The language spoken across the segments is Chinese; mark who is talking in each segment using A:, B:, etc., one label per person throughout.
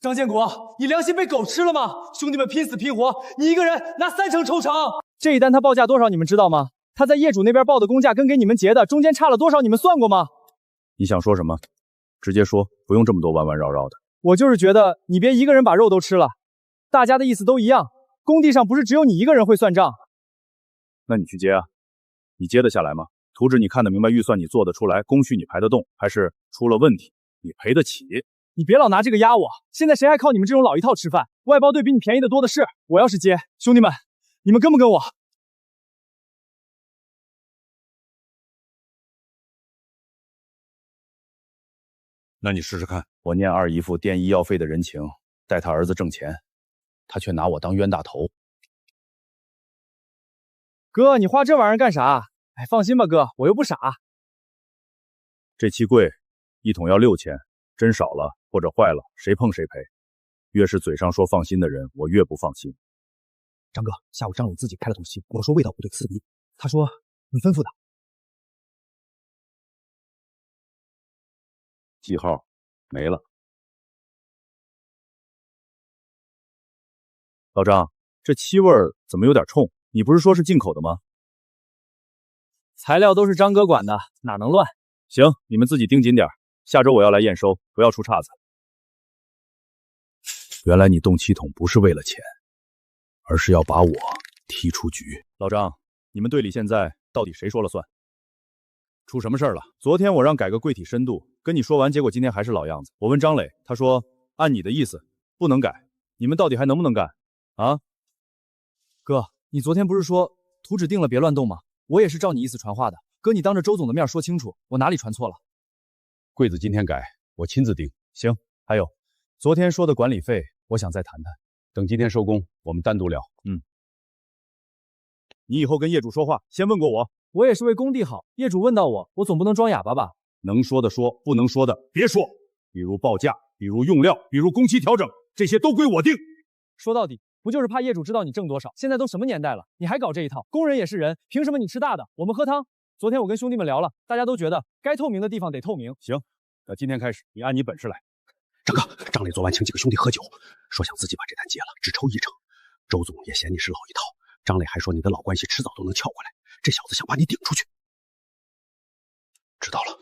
A: 张建国，你良心被狗吃了吗？兄弟们拼死拼活，你一个人拿30%抽成。这一单他报价多少？你们知道吗？他在业主那边报的工价跟给你们结的中间差了多少？你们算过吗？
B: 你想说什么？直接说，不用这么多弯弯绕绕的。
A: 我就是觉得你别一个人把肉都吃了，大家的意思都一样。工地上不是只有你一个人会算账。
B: 那你去接啊，你接得下来吗？图纸你看得明白，预算你做得出来，工序你排得动，还是出了问题你赔得起？
A: 你别老拿这个压我，现在谁还靠你们这种老一套吃饭？外包队比你便宜的多的是。我要是接，兄弟们，你们跟不跟我？
B: 那你试试看。我念二姨夫垫医药费的人情，带他儿子挣钱，他却拿我当冤大头。
A: 哥，你花这玩意儿干啥？哎，放心吧，哥，我又不傻。
B: 这漆贵，一桶要6000，真少了或者坏了，谁碰谁赔。越是嘴上说放心的人，我越不放心。
C: 张哥，下午张总自己开了桶漆，我说味道不对，刺鼻。他说你吩咐的。
B: 记号没了。老张，这漆味儿怎么有点冲？你不是说是进口的吗？
A: 材料都是张哥管的，哪能乱？
B: 行，你们自己盯紧点，下周我要来验收，不要出岔子。原来你动漆桶不是为了钱，而是要把我踢出局。老张，你们队里现在到底谁说了算？出什么事儿了？昨天我让改个柜体深度，跟你说完，结果今天还是老样子。我问张磊，他说按你的意思不能改，你们到底还能不能干？啊？
A: 哥，你昨天不是说图纸定了别乱动吗？我也是照你意思传话的。哥，你当着周总的面说清楚，我哪里传错了？
B: 柜子今天改，我亲自定。行，还有昨天说的管理费，我想再谈谈。等今天收工，我们单独聊。你以后跟业主说话，先问过我。
A: 我也是为工地好，业主问到我，我总不能装哑巴吧？
B: 能说的说，不能说的别说。比如报价，比如用料，比如工期调整，这些都归我定。
A: 说到底，不就是怕业主知道你挣多少？现在都什么年代了，你还搞这一套？工人也是人，凭什么你吃大的，我们喝汤？昨天我跟兄弟们聊了，大家都觉得该透明的地方得透明。
B: 行，那今天开始，你按你本事来。
C: 张哥，张磊昨晚请几个兄弟喝酒，说想自己把这单结了，只抽1成。周总也嫌你是老一套，张磊还说你的老关系迟早都能撬过来，这小子想把你顶出去。知道了。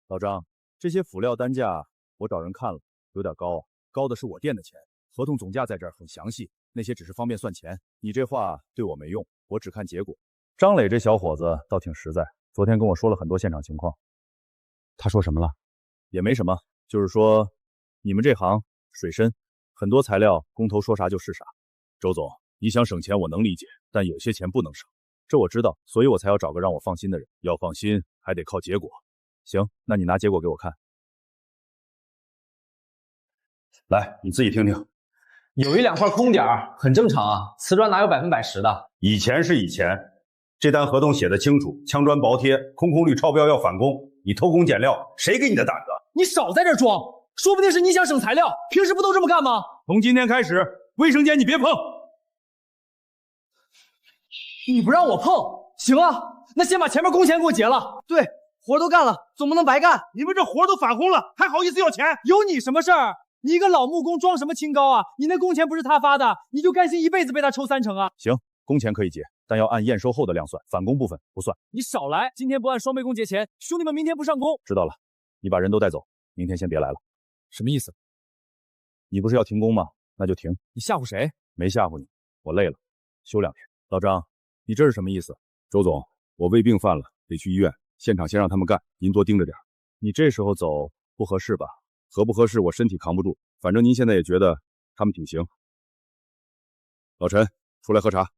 B: 老张，这些辅料单价我找人看了，有点高啊，高的是我店的钱。合同总价在这儿很详细，那些只是方便算钱。你这话对我没用，我只看结果。张磊这小伙子倒挺实在，昨天跟我说了很多现场情况。
C: 他说什么了？
B: 也没什么，就是说你们这行水深，很多材料工头说啥就是啥。周总，你想省钱我能理解，但有些钱不能省，这我知道，所以我才要找个让我放心的人。要放心还得靠结果。行，那你拿结果给我看。来，你自己听听。
A: 有1-2块空点儿，很正常啊，瓷砖哪有100%的？
B: 以前是以前，这单合同写的清楚，枪砖薄贴，空率超标要返工，你偷工减料，谁给你的胆子？
A: 你少在这装，说不定是你想省材料，平时不都这么干吗？
B: 从今天开始，卫生间你别碰。
A: 你不让我碰，行啊，那先把前面工钱给我结了。对，活都干了，总不能白干。
B: 你们这活都返工了，还好意思要钱？
A: 有你什么事儿？你一个老木工装什么清高啊？你那工钱不是他发的，你就甘心一辈子被他抽3成啊？
B: 行，工钱可以结，但要按验收后的量算，返工部分不算。
A: 你少来，今天不按双倍工结钱，兄弟们明天不上工。
B: 知道了，你把人都带走，明天先别来了。
A: 什么意思？
B: 你不是要停工吗？那就停。
A: 你吓唬谁？
B: 没吓唬你，我累了，休2天。老张，你这是什么意思？周总，我胃病犯了，得去医院，现场先让他们干，您多盯着点。你这时候走不合适吧？合不合适我身体扛不住，反正您现在也觉得他们挺行。老陈，出来喝茶。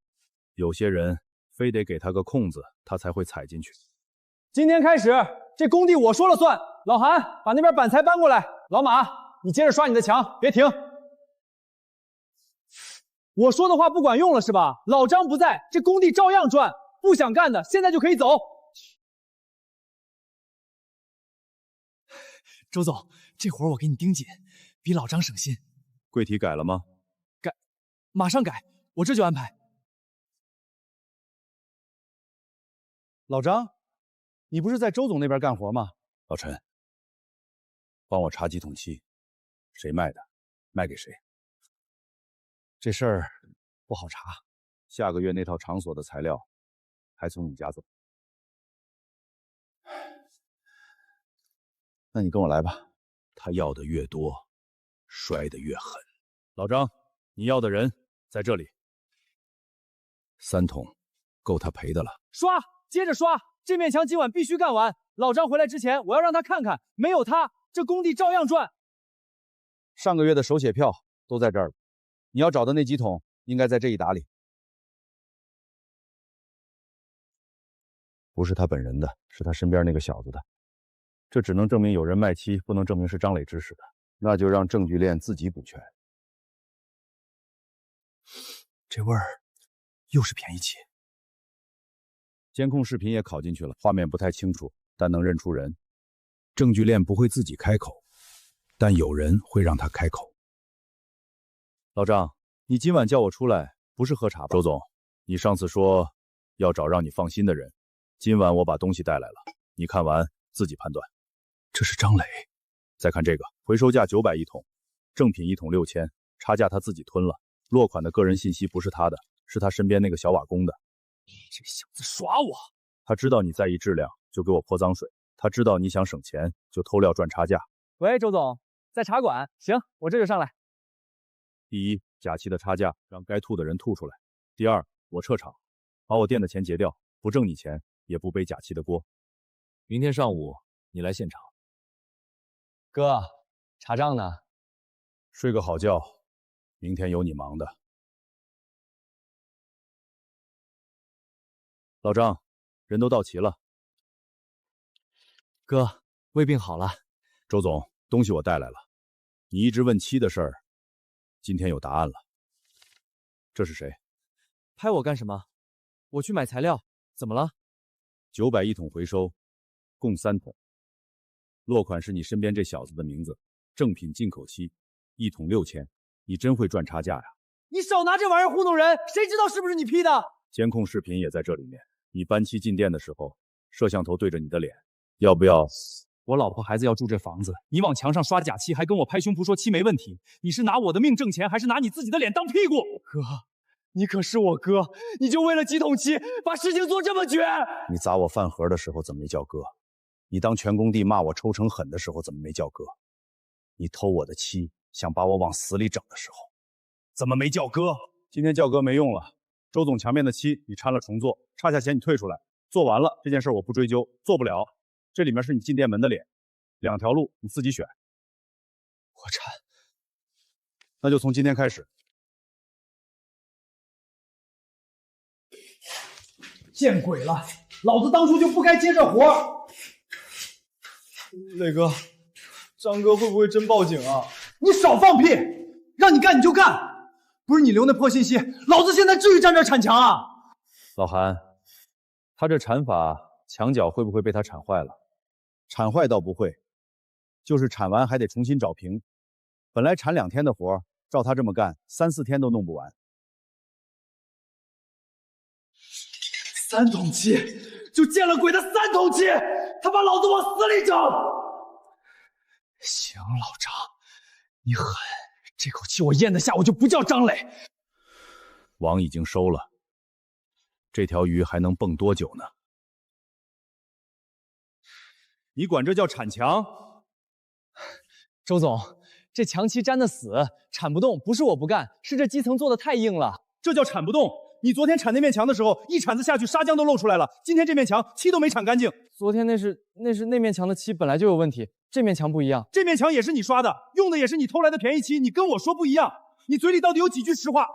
B: 有些人非得给他个空子，他才会踩进去。
A: 今天开始，这工地我说了算。老韩，把那边板材搬过来。老马，你接着刷你的墙，别停。我说的话不管用了是吧？老张不在，这工地照样转。不想干的，现在就可以走。周总，这活我给你盯紧，比老张省心。
B: 柜体改了吗？
A: 改，马上改，我这就安排。
B: 老张，你不是在周总那边干活吗？老陈，帮我查几桶漆，谁卖的？卖给谁？
A: 这事儿不好查。
B: 下个月那套场所的材料还从你家走。那你跟我来吧。他要的越多，摔得越狠。老张，你要的人在这里。3桶，够他赔的了。
A: 刷，接着刷，这面墙今晚必须干完。老张回来之前，我要让他看看，没有他，这工地照样赚。
B: 上个月的手写票都在这儿了，你要找的那几桶应该在这一沓里。不是他本人的，是他身边那个小子的。这只能证明有人卖漆，不能证明是张磊指使的。那就让证据链自己补全。
A: 这味儿又是便宜漆。
B: 监控视频也拷进去了，画面不太清楚，但能认出人。证据链不会自己开口，但有人会让他开口。老张，你今晚叫我出来，不是喝茶吧？周总，你上次说要找让你放心的人，今晚我把东西带来了，你看完自己判断。
A: 这是张磊。
B: 再看这个，回收价900一桶，正品1桶6000，差价他自己吞了。落款的个人信息不是他的，是他身边那个小瓦工的。
A: 这小子耍我！
B: 他知道你在意质量，就给我泼脏水；他知道你想省钱，就偷料赚差价。
A: 喂，周总，在茶馆。行，我这就上来。
B: 第一，假期的差价让该吐的人吐出来；第二，我撤场，把我店的钱结掉，不挣你钱，也不背假期的锅。
A: 明天上午你来现场。哥，查账呢？
B: 睡个好觉，明天有你忙的。老张，人都到齐了。
A: 哥，胃病好了。
B: 周总，东西我带来了。你一直问漆的事儿，今天有答案了。这是谁？
A: 拍我干什么？我去买材料，怎么了
B: ？900一桶回收，共3桶。落款是你身边这小子的名字，正品进口漆，1桶6000。你真会赚差价呀！
A: 你少拿这玩意儿糊弄人，谁知道是不是你批的？
B: 监控视频也在这里面。你搬漆进店的时候，摄像头对着你的脸，要不要？
A: 我老婆孩子要住这房子，你往墙上刷假漆，还跟我拍胸脯说漆没问题，你是拿我的命挣钱，还是拿你自己的脸当屁股？哥，你可是我哥，你就为了几桶漆，把事情做这么绝？
B: 你砸我饭盒的时候怎么没叫哥？你当全工地骂我抽成狠的时候怎么没叫哥？你偷我的漆，想把我往死里整的时候，怎么没叫哥？今天叫哥没用了。周总墙面的漆你掺了重做，差价钱你退出来。做完了这件事我不追究，做不了，这里面是你进店门的脸，2条路你自己选。
A: 我掺，
B: 那就从今天开始。
A: 见鬼了！老子当初就不该接这活。磊哥，张哥会不会真报警啊？你少放屁！让你干你就干！不是你留那破信息，老子现在至于站这铲墙啊？
B: 老韩，他这铲法墙角会不会被他铲坏了？铲坏倒不会，就是铲完还得重新找平。本来铲2天的活，照他这么干，3、4天都弄不完。
A: 3桶漆，就见了鬼的3桶漆，他把老子往死里整！行，老张，你狠，这口气我咽得下，我就不叫张磊。
B: 网已经收了，这条鱼还能蹦多久呢？你管这叫铲墙？
A: 周总，这墙漆粘得死，铲不动，不是我不干，是这基层做的太硬了。
B: 这叫铲不动。你昨天铲那面墙的时候，一铲子下去，砂浆都露出来了。今天这面墙漆都没铲干净。
A: 昨天那面墙的漆本来就有问题，这面墙不一样。
B: 这面墙也是你刷的，用的也是你偷来的便宜漆。你跟我说不一样，你嘴里到底有几句实话？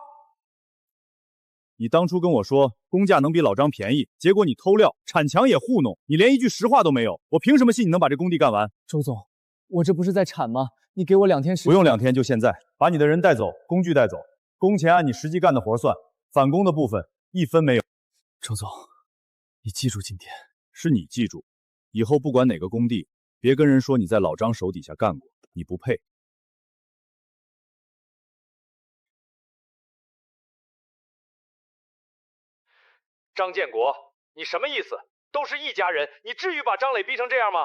B: 你当初跟我说工价能比老张便宜，结果你偷料，铲墙也糊弄，你连一句实话都没有。我凭什么信你能把这工地干完？
A: 周总，我这不是在铲吗？你给我2天时间。
B: 不用2天，就现在，把你的人带走，工具带走，工钱按你实际干的活算。返工的部分1分没有。
A: 周总，你记住今天。
B: 是你记住，以后不管哪个工地，别跟人说你在老张手底下干过，你不配。
A: 张建国，你什么意思？都是一家人，你至于把张磊逼成这样吗？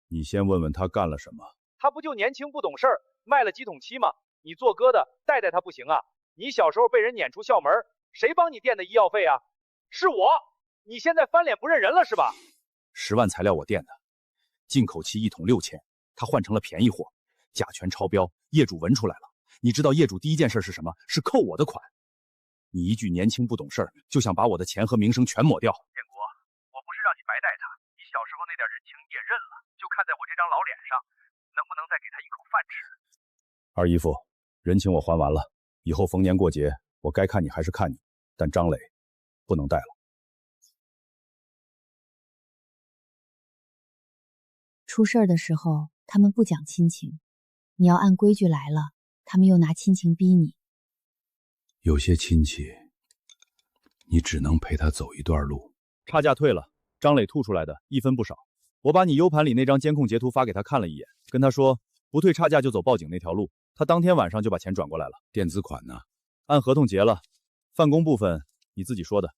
B: 你先问问他干了什么。
A: 他不就年轻不懂事儿，卖了几桶漆吗？你做哥的带带他不行啊？你小时候被人撵出校门，谁帮你垫的医药费啊？是我。你现在翻脸不认人了是吧
B: ？10万材料我垫的，进口漆1桶6000，他换成了便宜货，甲醛超标，业主闻出来了。你知道业主第一件事是什么？是扣我的款。你一句年轻不懂事儿，就想把我的钱和名声全抹掉。
A: 建国，我不是让你白带他，你小时候那点人情你也认了，就看在我这张老脸上，能不能再给他一口饭吃？
B: 二姨夫，人情我还完了，以后逢年过节我该看你还是看你，但张磊不能带了。
D: 出事儿的时候，他们不讲亲情，你要按规矩来了，他们又拿亲情逼你。
B: 有些亲戚，你只能陪他走一段路。差价退了，张磊吐出来的1分不少。我把你 U 盘里那张监控截图发给他看了一眼，跟他说不退差价就走报警那条路。他当天晚上就把钱转过来了。电子款呢？按合同结了。办公部分你自己说的，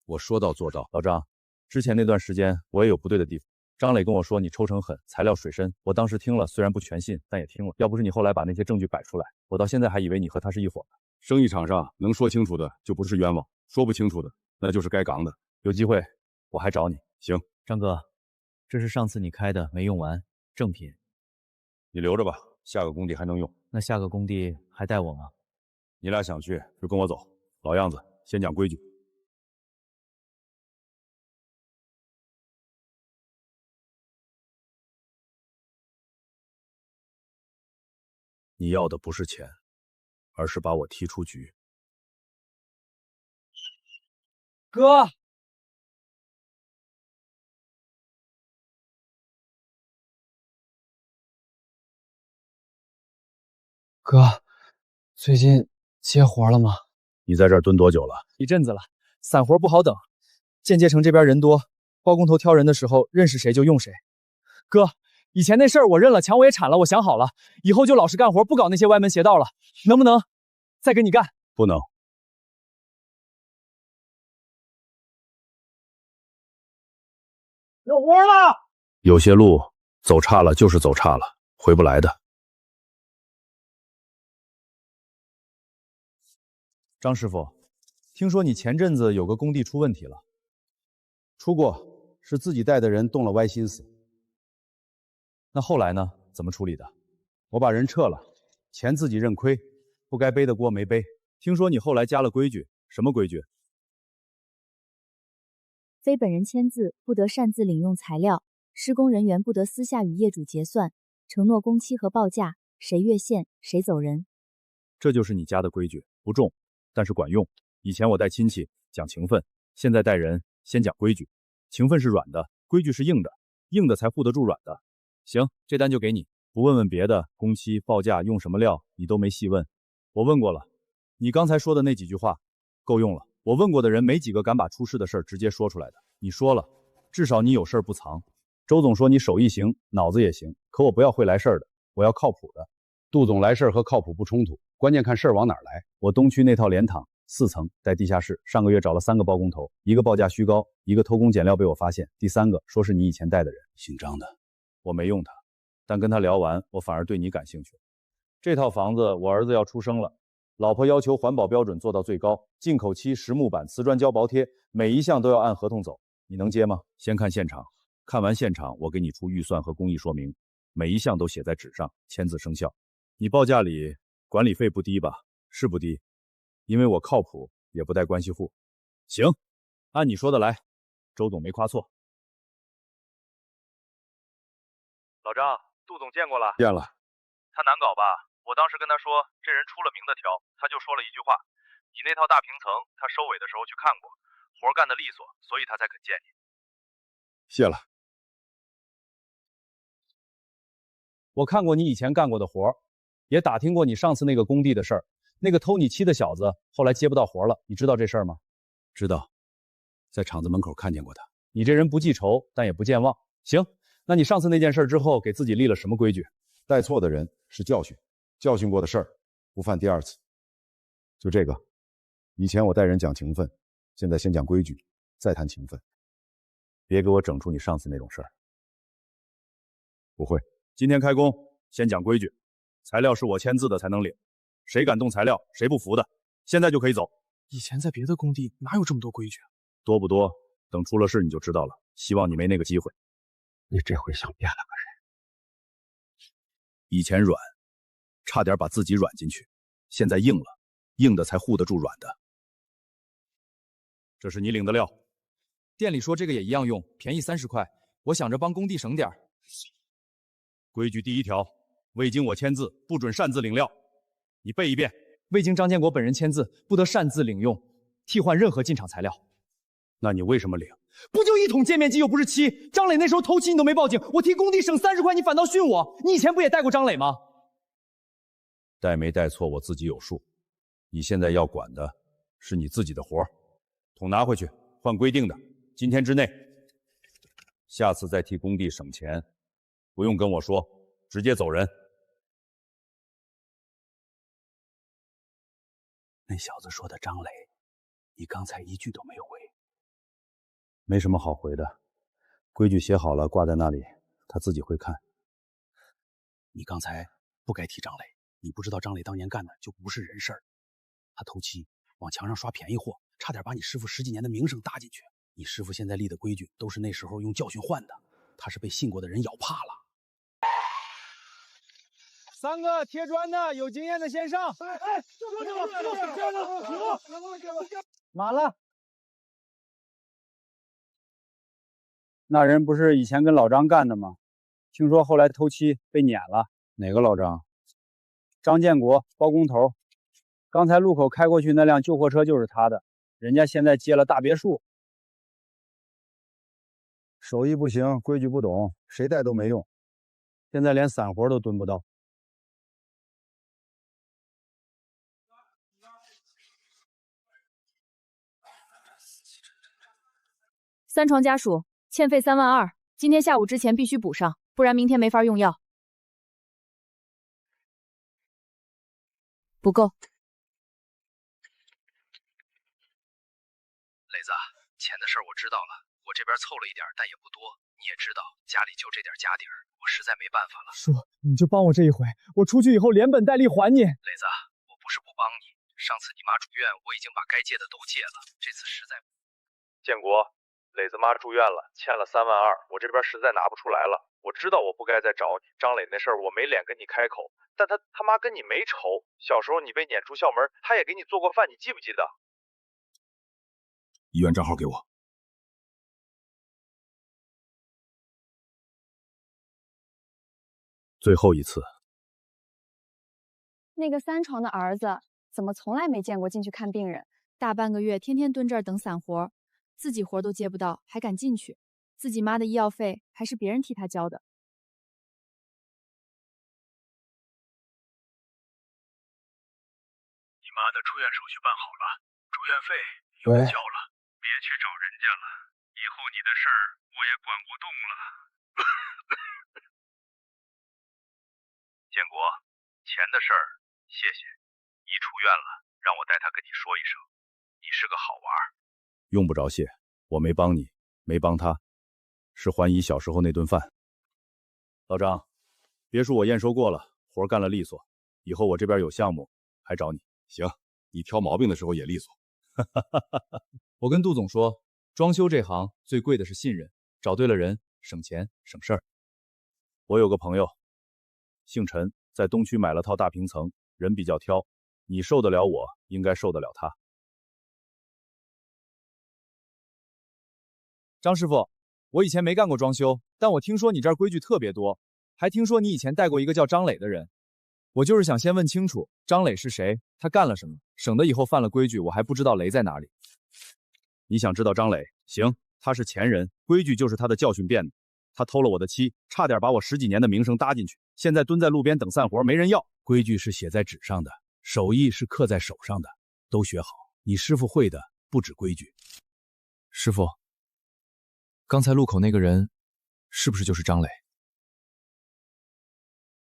B: 我说到做到。老张，之前那段时间我也有不对的地方。张磊跟我说你抽成狠，材料水深，我当时听了，虽然不全信，但也听了。要不是你后来把那些证据摆出来，我到现在还以为你和他是一伙的。生意场上能说清楚的就不是冤枉，说不清楚的那就是该杠的。有机会我还找你。行，
A: 张哥，这是上次你开的没用完正品，
B: 你留着吧，下个工地还能用。
A: 那下个工地还带我吗？
B: 你俩想去就跟我走，老样子，先讲规矩。你要的不是钱，而是把我踢出局。
A: 哥，
E: 哥，最近接活了吗？
B: 你在这儿蹲多久了？
A: 一阵子了，散活不好等。建街城这边人多，包工头挑人的时候认识谁就用谁。哥，以前那事儿我认了，墙我也铲了，我想好了，以后就老实干活，不搞那些歪门邪道了。能不能再跟你干？
B: 不能。
A: 有活了。
B: 有些路走差了就是走差了，回不来的。
A: 张师傅，听说你前阵子有个工地出问题了。
C: 出过，是自己带的人动了歪心思。
A: 那后来呢？怎么处理的？
C: 我把人撤了，钱自己认亏，不该背的锅没背。
A: 听说你后来加了规矩，什么规矩？
D: 非本人签字，不得擅自领用材料；施工人员不得私下与业主结算，承诺工期和报价，谁越线谁走人。
B: 这就是你家的规矩，不重，但是管用。以前我带亲戚讲情分，现在带人先讲规矩。情分是软的，规矩是硬的，硬的才护得住软的。行，这单就给你，不问问别的，工期、报价、用什么料，你都没细问。我问过了，你刚才说的那几句话够用了。我问过的人没几个敢把出事的事儿直接说出来的。你说了，至少你有事儿不藏。周总说你手艺行，脑子也行，可我不要会来事儿的，我要靠谱的。
C: 杜总来事儿和靠谱不冲突，关键看事儿往哪儿来。
B: 我东区那套连躺4层带地下室，上个月找了3个包工头，一个报价虚高，一个偷工减料被我发现，第3个说是你以前带的人，
C: 姓张的。
B: 我没用他，但跟他聊完，我反而对你感兴趣。这套房子我儿子要出生了，老婆要求环保标准做到最高，进口漆、实木板、瓷砖胶薄贴，每一项都要按合同走。你能接吗？先看现场，看完现场我给你出预算和工艺说明，每一项都写在纸上，签字生效。你报价里管理费不低吧？是不低，因为我靠谱，也不带关系户。行，按你说的来，周总没夸错。
A: 老张，杜总见过了。
C: 见了。
A: 他难搞吧？我当时跟他说，这人出了名的挑，他就说了一句话：你那套大平层，他收尾的时候去看过，活干得利索，所以他才肯见你。
C: 谢了。
A: 我看过你以前干过的活，也打听过你上次那个工地的事儿。那个偷你漆的小子后来接不到活了，你知道这事儿吗？
C: 知道，在厂子门口看见过他。
A: 你这人不记仇，但也不健忘。行，那你上次那件事之后给自己立了什么规矩？
C: 带错的人是教训，教训过的事儿不犯第2次。就这个，以前我带人讲情分，现在先讲规矩，再谈情分。
B: 别给我整出你上次那种事儿。
C: 不会。
B: 今天开工，先讲规矩，材料是我签字的才能领。谁敢动材料，谁不服的。现在就可以走。
E: 以前在别的工地哪有这么多规矩啊？
B: 多不多，等出了事你就知道了。希望你没那个机会。
C: 你这回想变了个人。
B: 以前软，差点把自己软进去，现在硬了，硬的才护得住软的。这是你领的料。
A: 店里说这个也一样用，便宜30块。我想着帮工地省点儿。
B: 规矩第1条，未经我签字，不准擅自领料。你背一遍。
A: 未经张建国本人签字，不得擅自领用、替换任何进场材料。
B: 那你为什么领？
A: 不就1桶界面机又不是漆。张磊那时候偷漆你都没报警，我替工地省30块，你反倒训我。你以前不也带过张磊吗？
B: 带没带错我自己有数。你现在要管的是你自己的活儿。桶拿回去，换规定的。今天之内，下次再替工地省钱，不用跟我说，直接走人。
C: 那小子说的张磊，你刚才一句都没有回。
B: 没什么好回的，规矩写好了挂在那里，他自己会看。
C: 你刚才不该提张磊，你不知道张磊当年干的就不是人事儿。他偷漆，往墙上刷便宜货，差点把你师傅10几年的名声搭进去。你师傅现在立的规矩都是那时候用教训换的，他是被信过的人咬怕了。
A: 3个贴砖的，有经验的先上。
E: 满了。那人不是以前跟老张干的吗？听说后来偷漆被撵了。
B: 哪个老张？
E: 张建国，包工头。刚才路口开过去那辆救货车就是他的，人家现在接了大别墅。
F: 手艺不行，规矩不懂，谁带都没用。现在连散活都蹲不到。
D: 3床家属欠费3万2，今天下午之前必须补上，不然明天没法用药。不够。
G: 磊子，钱的事我知道了，我这边凑了一点，但也不多。你也知道，家里就这点家底儿，我实在没办法了。
A: 叔，你就帮我这一回，我出去以后连本带利还你。
G: 磊子，我不是不帮你，上次你妈住院，我已经把该借的都借了，这次实在……
H: 建国，磊子妈住院了，欠了3万2，我这边实在拿不出来了。我知道我不该再找你，张磊那事儿我没脸跟你开口，但他妈跟你没仇。小时候你被撵出校门，他也给你做过饭，你记不记得？
B: 医院账号给我。最后一次。
I: 那个3床的儿子怎么从来没见过进去看病人？
D: 大半个月天天蹲这儿等散活，自己活都接不到，还敢进去？自己妈的医药费还是别人替他交的。
H: 你妈的出院手续办好了，住院费又交了，别去找人家了，以后你的事儿我也管不动了。建国，钱的事儿谢谢，姨出院了，让我带她跟你说一声，你是个好娃儿。
B: 用不着谢，我没帮你，没帮他，是还姨小时候那顿饭。老张，别墅我验收过了，活干了利索，以后我这边有项目还找你。
F: 行，你挑毛病的时候也利索。
A: 我跟杜总说，装修这行最贵的是信任，找对了人，省钱省事儿。
B: 我有个朋友，姓陈，在东区买了套大平层，人比较挑，你受得了我，应该受得了他。
A: 张师傅，我以前没干过装修，但我听说你这儿规矩特别多，还听说你以前带过一个叫张磊的人。我就是想先问清楚，张磊是谁？他干了什么？省得以后犯了规矩，我还不知道雷在哪里。
B: 你想知道张磊？行，他是前人，规矩就是他的教训变的。他偷了我的漆，差点把我10几年的名声搭进去，现在蹲在路边等散活，没人要。规矩是写在纸上的，手艺是刻在手上的，都学好。你师傅会的不止规矩。
A: 师傅，刚才路口那个人，是不是就是张磊？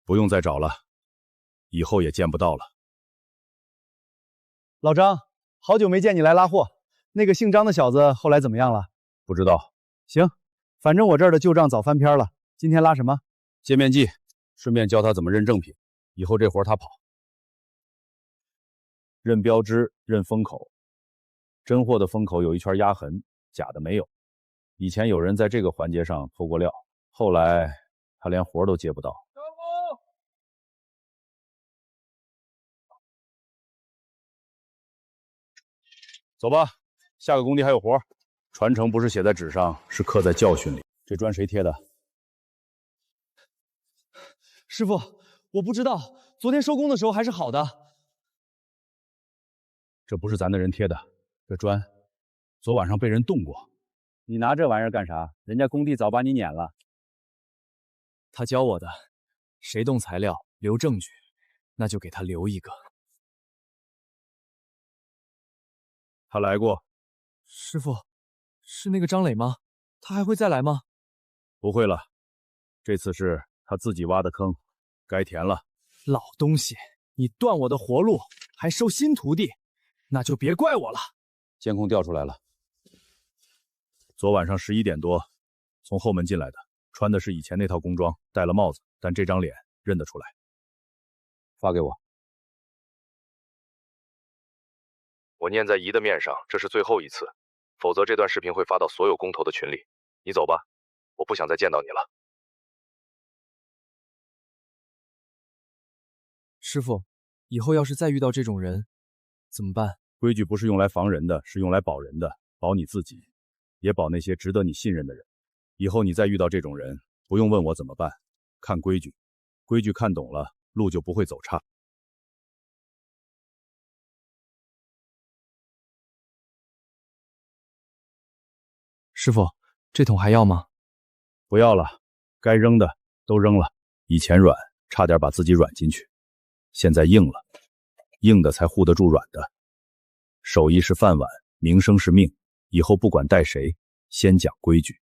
B: 不用再找了，以后也见不到了。
E: 老张，好久没见你来拉货，那个姓张的小子后来怎么样了？
B: 不知道。
E: 行，反正我这儿的旧账早翻篇了。今天拉什么？
B: 界面剂，顺便教他怎么认正品，以后这活他跑。认标志，认封口。真货的封口有一圈压痕，假的没有。以前有人在这个环节上偷过料，后来他连活都接不到。走吧，下个工地还有活。传承不是写在纸上，是刻在教训里。这砖谁贴的？
A: 师傅，我不知道，昨天收工的时候还是好的。
B: 这不是咱的人贴的，这砖昨晚上被人动过。
E: 你拿这玩意儿干啥？人家工地早把你撵了。
A: 他教我的，谁动材料留证据，那就给他留一个。
B: 他来过。
A: 师傅，是那个张磊吗？他还会再来吗？
B: 不会了，这次是他自己挖的坑，该填了。
A: 老东西，你断我的活路，还收新徒弟，那就别怪我了。
B: 监控调出来了，昨晚上11点多，从后门进来的，穿的是以前那套工装，戴了帽子，但这张脸认得出来。发给我。
H: 我念在姨的面上，这是最后一次，否则这段视频会发到所有工头的群里。你走吧，我不想再见到你了。
A: 师傅，以后要是再遇到这种人，怎么办？
B: 规矩不是用来防人的，是用来保人的，保你自己，也保那些值得你信任的人。以后你再遇到这种人，不用问我怎么办，看规矩，规矩看懂了，路就不会走差。
A: 师傅，这桶还要吗？
B: 不要了，该扔的都扔了。以前软，差点把自己软进去，现在硬了，硬的才护得住软的。手艺是饭碗，名声是命，以后不管带谁，先讲规矩。